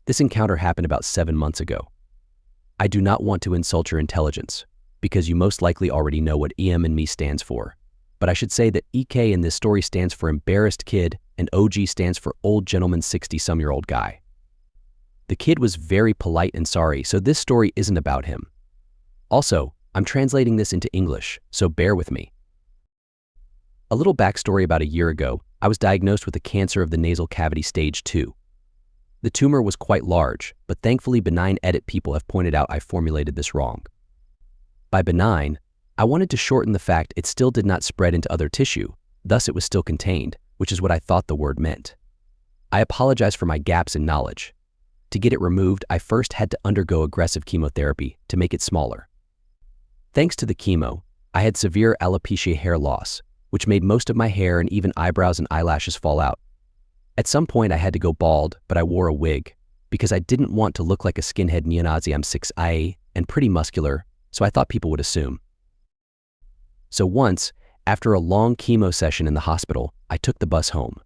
This encounter happened about 7 months ago. I do not want to insult your intelligence, because you most likely already know what EM and me stands for. But I should say that EK in this story stands for embarrassed kid and OG stands for old gentleman 60-some-year-old guy. The kid was very polite and sorry, so this story isn't about him. Also, I'm translating this into English, so bear with me. A little backstory: about a year ago, I was diagnosed with a cancer of the nasal cavity stage 2. The tumor was quite large, but thankfully benign. People have pointed out I formulated this wrong. By benign, I wanted to shorten the fact it still did not spread into other tissue, thus it was still contained, which is what I thought the word meant. I apologize for my gaps in knowledge. To get it removed, I first had to undergo aggressive chemotherapy to make it smaller. Thanks to the chemo, I had severe alopecia hair loss, which made most of my hair and even eyebrows and eyelashes fall out. At some point I had to go bald, but I wore a wig, because I didn't want to look like a skinhead neo-Nazi. I'm 6'8" and pretty muscular, so I thought people would assume. So once, after a long chemo session in the hospital, I took the bus home.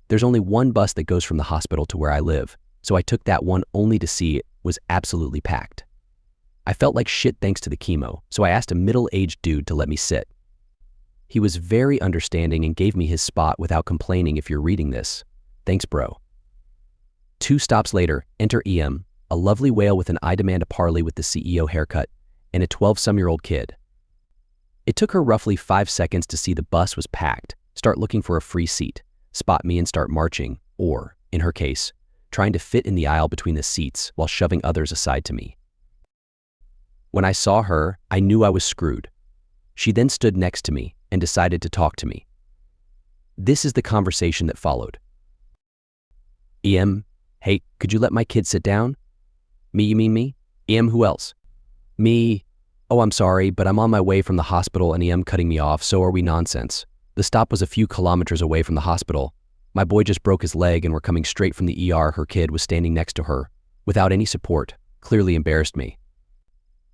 There's only one bus that goes from the hospital to where I live, so I took that one only to see it was absolutely packed. I felt like shit thanks to the chemo, so I asked a middle-aged dude to let me sit. He was very understanding and gave me his spot without complaining. If you're reading this, thanks bro. 2 stops later, enter EM, a lovely whale with an I demand a parley with the CEO haircut, and a 12-some-year-old kid. It took her roughly 5 seconds to see the bus was packed, start looking for a free seat, spot me and start marching, or, in her case, trying to fit in the aisle between the seats while shoving others aside to me. When I saw her, I knew I was screwed. She then stood next to me and decided to talk to me. This is the conversation that followed. EM, hey, could you let my kid sit down? Me, you mean me? EM, who else? Me. Oh, I'm sorry, but I'm on my way from the hospital and EM cutting me off, so are we? Nonsense. The stop was a few kilometers away from the hospital. My boy just broke his leg and we're coming straight from the ER. Her kid was standing next to her, without any support, clearly embarrassed me.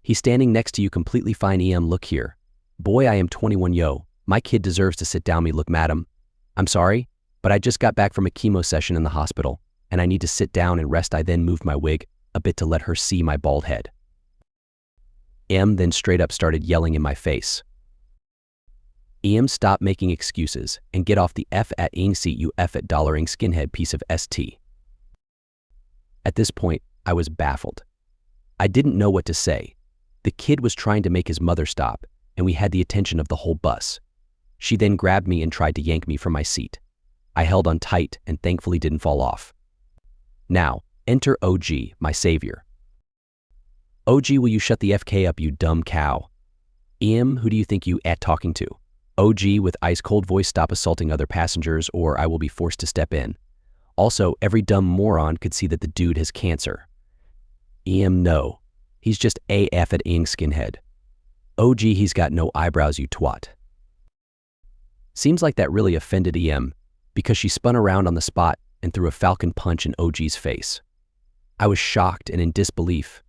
He's standing next to you completely fine. EM, look here. Boy, I am 21, yo. My kid deserves to sit down. Me, look madam. I'm sorry, but I just got back from a chemo session in the hospital, and I need to sit down and rest. I then moved my wig a bit to let her see my bald head. EM then straight up started yelling in my face. EM, stop making excuses and get off the F at ing seat, you F at $ing skinhead piece of ST. At this point, I was baffled. I didn't know what to say. The kid was trying to make his mother stop, and we had the attention of the whole bus. She then grabbed me and tried to yank me from my seat. I held on tight and thankfully didn't fall off. Now, enter OG, my savior. OG, will you shut the FK up, you dumb cow? EM, who do you think you at talking to? OG with ice-cold voice, stop assaulting other passengers or I will be forced to step in. Also, every dumb moron could see that the dude has cancer. EM, no. He's just AF at ing skinhead. OG, he's got no eyebrows, you twat. Seems like that really offended EM, because she spun around on the spot and threw a falcon punch in OG's face. I was shocked and in disbelief.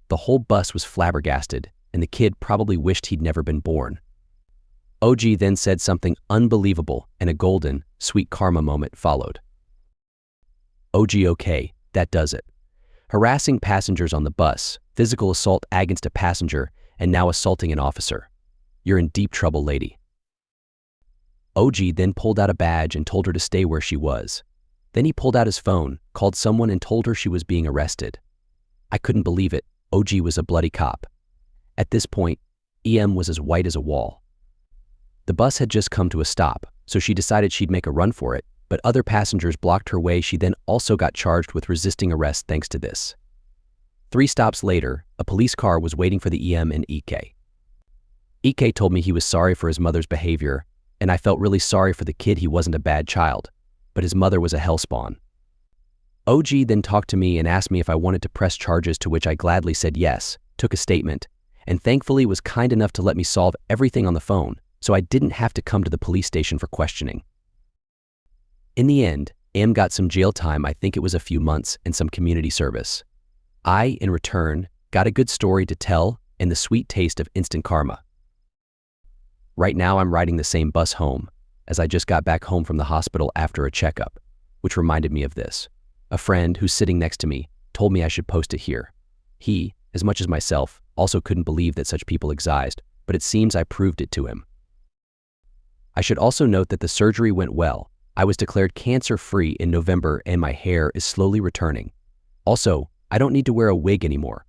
The whole bus was flabbergasted, and the kid probably wished he'd never been born. OG then said something unbelievable, and a golden, sweet karma moment followed. OG, okay, that does it. Harassing passengers on the bus, physical assault against a passenger, and now assaulting an officer. You're in deep trouble, lady. OG then pulled out a badge and told her to stay where she was. Then he pulled out his phone, called someone and told her she was being arrested. I couldn't believe it. OG was a bloody cop. At this point, EM was as white as a wall. The bus had just come to a stop, so she decided she'd make a run for it, but other passengers blocked her way. She then also got charged with resisting arrest thanks to this. 3 stops later, a police car was waiting for the EM and EK. EK told me he was sorry for his mother's behavior, and I felt really sorry for the kid. He wasn't a bad child, but his mother was a hellspawn. OG then talked to me and asked me if I wanted to press charges, to which I gladly said yes, took a statement, and thankfully was kind enough to let me solve everything on the phone, so I didn't have to come to the police station for questioning. In the end, EM got some jail time. I think it was a few months, and some community service. I, in return, got a good story to tell and the sweet taste of instant karma. Right now I'm riding the same bus home, as I just got back home from the hospital after a checkup, which reminded me of this. A friend who's sitting next to me told me I should post it here. He, as much as myself, also couldn't believe that such people exist, but it seems I proved it to him. I should also note that the surgery went well. I was declared cancer-free in November and my hair is slowly returning. Also, I don't need to wear a wig anymore.